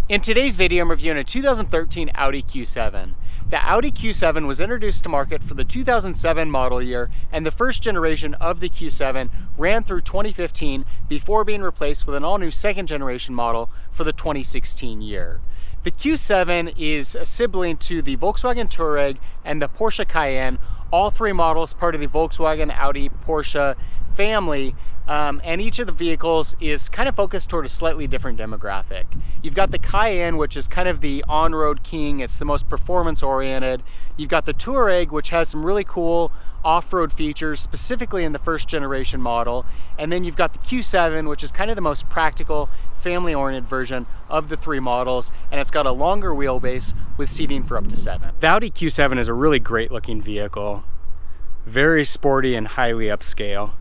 In today's video, I'm reviewing a 2013 Audi Q7. The Audi Q7 was introduced to market for the 2007 model year, and the first generation of the Q7 ran through 2015 before being replaced with an all-new second generation model for the 2016 year. The Q7 is a sibling to the Volkswagen Touareg and the Porsche Cayenne, all three models part of the Volkswagen, Audi, Porsche family. And each of the vehicles is kind of focused toward a slightly different demographic. You've got the Cayenne, which is kind of the on-road king. It's the most performance-oriented. You've got the Touareg, which has some really cool off-road features, specifically in the first generation model. And then you've got the Q7, which is kind of the most practical, family-oriented version of the three models. And it's got a longer wheelbase with seating for up to 7. The Audi Q7 is a really great-looking vehicle. Very sporty and highly upscale.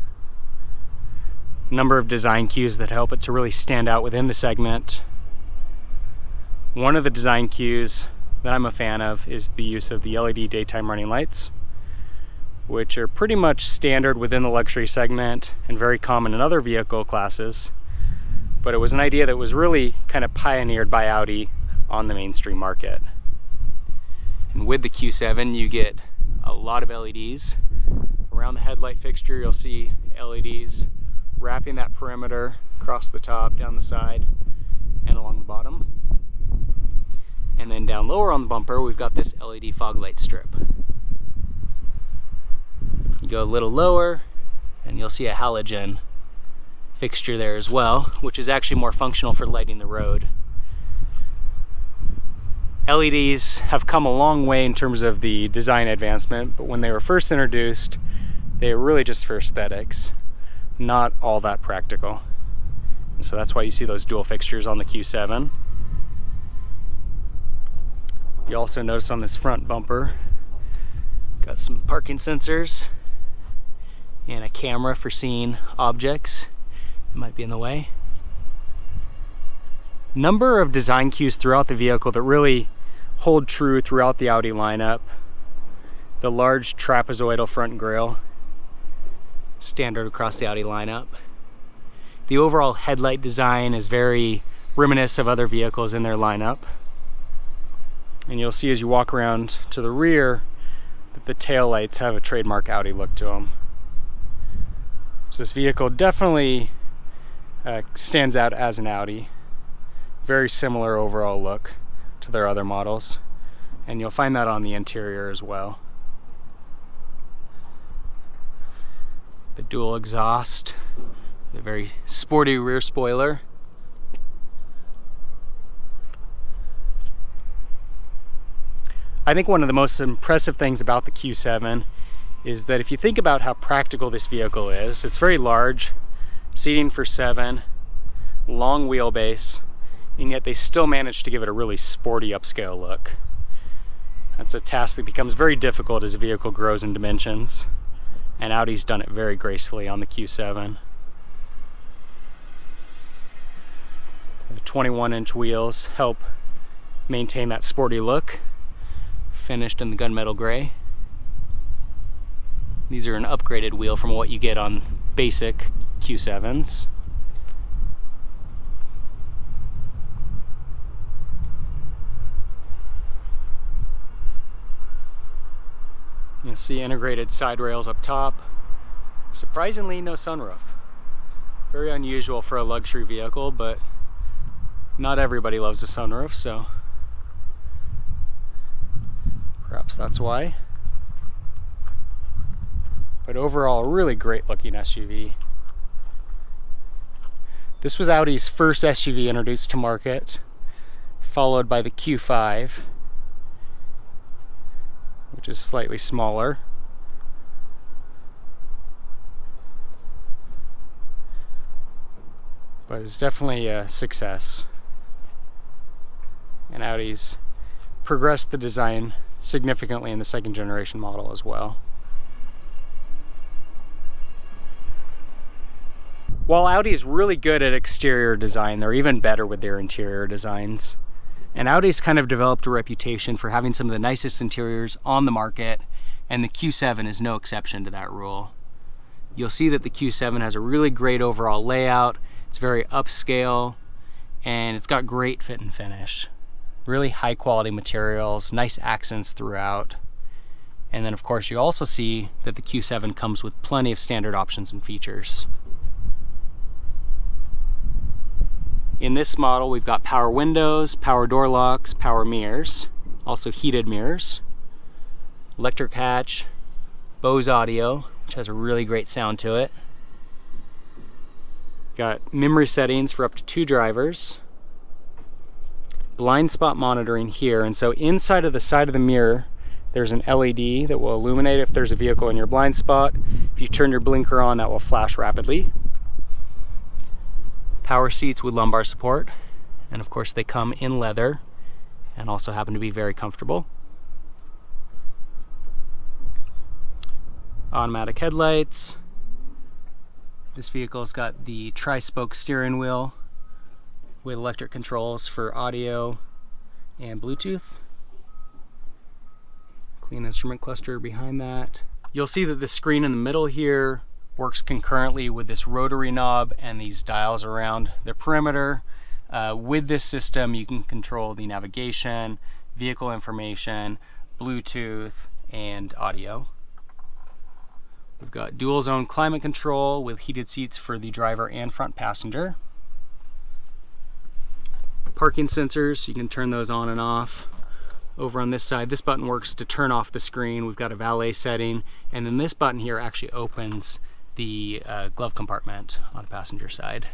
Number of design cues that help it to really stand out within the segment. One of the design cues that I'm a fan of is the use of the LED daytime running lights, which are pretty much standard within the luxury segment and very common in other vehicle classes. But it was an idea that was really kind of pioneered by Audi on the mainstream market. And with the Q7, you get a lot of LEDs. Around the headlight fixture, you'll see LEDs wrapping that perimeter across the top, down the side, and along the bottom. And then down lower on the bumper, we've got this LED fog light strip. You go a little lower, and you'll see a halogen fixture there as well, which is actually more functional for lighting the road. LEDs have come a long way in terms of the design advancement, but when they were first introduced, they were really just for aesthetics. Not all that practical. And so that's why you see those dual fixtures on the Q7. You also notice on this front bumper, got some parking sensors and a camera for seeing objects that might be in the way. Number of design cues throughout the vehicle that really hold true throughout the Audi lineup. The large trapezoidal front grille, standard across the Audi lineup. The overall headlight design is very reminiscent of other vehicles in their lineup. And you'll see as you walk around to the rear that the tail lights have a trademark Audi look to them. So this vehicle definitely stands out as an Audi. Very similar overall look to their other models. And you'll find that on the interior as well. The dual exhaust, the very sporty rear spoiler. I think one of the most impressive things about the Q7 is that if you think about how practical this vehicle is, it's very large, seating for 7, long wheelbase, and yet they still manage to give it a really sporty upscale look. That's a task that becomes very difficult as a vehicle grows in dimensions. And Audi's done it very gracefully on the Q7. The 21-inch wheels help maintain that sporty look, finished in the gunmetal gray. These are an upgraded wheel from what you get on basic Q7s. You'll see integrated side rails up top. Surprisingly, no sunroof. Very unusual for a luxury vehicle, but not everybody loves a sunroof, so perhaps that's why. But overall, a really great looking SUV. This was Audi's first SUV introduced to market, followed by the Q5. Which is slightly smaller. But it's definitely a success. And Audi's progressed the design significantly in the second generation model as well. While Audi is really good at exterior design, they're even better with their interior designs. And Audi's kind of developed a reputation for having some of the nicest interiors on the market, and the Q7 is no exception to that rule. You'll see that the Q7 has a really great overall layout. It's very upscale. and it's got great fit and finish. Really high quality materials, nice accents throughout. And then of course you also see that the Q7 comes with plenty of standard options and features. In this model we've got power windows, power door locks, power mirrors, also heated mirrors, electric hatch, Bose audio, which has a really great sound to it. Got memory settings for up to 2 drivers. Blind spot monitoring here, and so inside of the side of the mirror there's an LED that will illuminate if there's a vehicle in your blind spot. If you turn your blinker on, that will flash rapidly. Power seats with lumbar support, and of course they come in leather and also happen to be very comfortable. Automatic headlights. This vehicle's got the tri-spoke steering wheel with electric controls for audio and Bluetooth. Clean instrument cluster behind that. You'll see that the screen in the middle here works concurrently with this rotary knob and these dials around the perimeter. With this system you can control the navigation, vehicle information, Bluetooth, and audio. We've got dual zone climate control with heated seats for the driver and front passenger. Parking sensors, you can turn those on and off. Over on this side, this button works to turn off the screen. We've got a valet setting, and then this button here actually opens the glove compartment on the passenger side.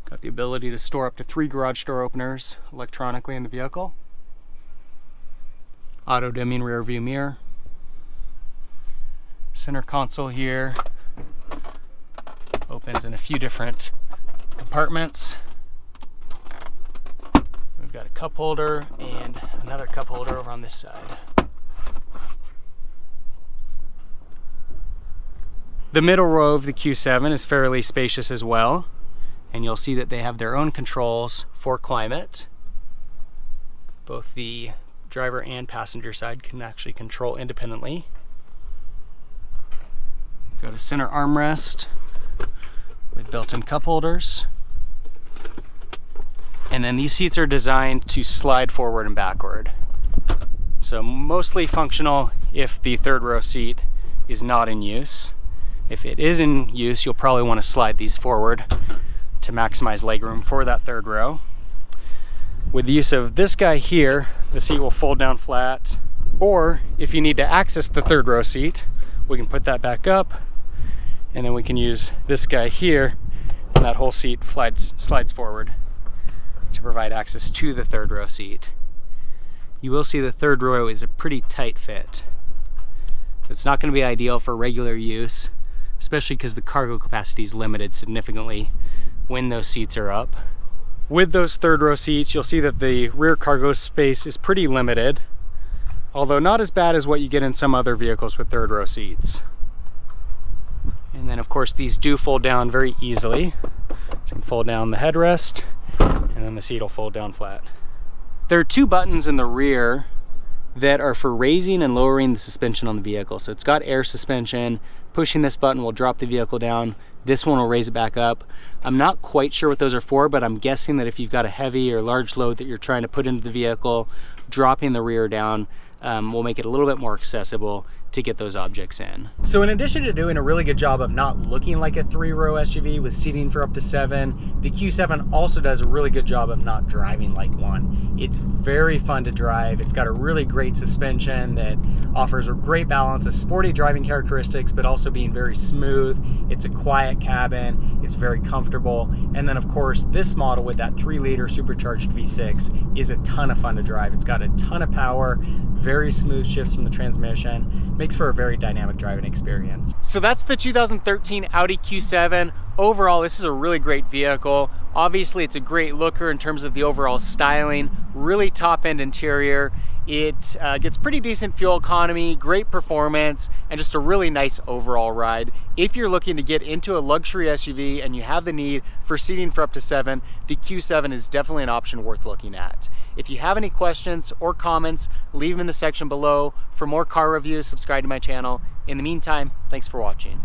Got the ability to store up to 3 garage door openers electronically in the vehicle. Auto dimming rear view mirror. Center console here opens in a few different compartments. We've got a cup holder and another cup holder over on this side. The middle row of the Q7 is fairly spacious as well, and you'll see that they have their own controls for climate. Both the driver and passenger side can actually control independently. Got a center armrest with built-in cup holders. And then these seats are designed to slide forward and backward. So mostly functional if the third row seat is not in use. If it is in use, you'll probably want to slide these forward to maximize legroom for that third row. With the use of this guy here, the seat will fold down flat, or if you need to access the third row seat, we can put that back up, and then we can use this guy here, and that whole seat slides forward to provide access to the third row seat. You will see the third row is a pretty tight fit. So it's not going to be ideal for regular use, especially because the cargo capacity is limited significantly when those seats are up. With those third row seats, you'll see that the rear cargo space is pretty limited, although not as bad as what you get in some other vehicles with third row seats. And then of course these do fold down very easily. So you can fold down the headrest, and then the seat will fold down flat. There are 2 buttons in the rear that are for raising and lowering the suspension on the vehicle. So it's got air suspension. Pushing this button will drop the vehicle down. This one will raise it back up. I'm not quite sure what those are for, but I'm guessing that if you've got a heavy or large load that you're trying to put into the vehicle, dropping the rear down will make it a little bit more accessible to get those objects in. So in addition to doing a really good job of not looking like a 3-row SUV with seating for up to 7, the Q7 also does a really good job of not driving like one. It's very fun to drive. It's got a really great suspension that offers a great balance of sporty driving characteristics, but also being very smooth. It's a quiet cabin. It's very comfortable. And then of course, this model with that 3-liter supercharged V6 is a ton of fun to drive. It's got a ton of power, very smooth shifts from the transmission, makes for a very dynamic driving experience. So that's the 2013 Audi Q7. Overall, this is a really great vehicle. Obviously, it's a great looker in terms of the overall styling, really top-end interior. It gets pretty decent fuel economy, great performance, and just a really nice overall ride. If you're looking to get into a luxury SUV and you have the need for seating for up to 7, the Q7 is definitely an option worth looking at. If you have any questions or comments, leave them in the section below. For more car reviews, subscribe to my channel. In the meantime, thanks for watching.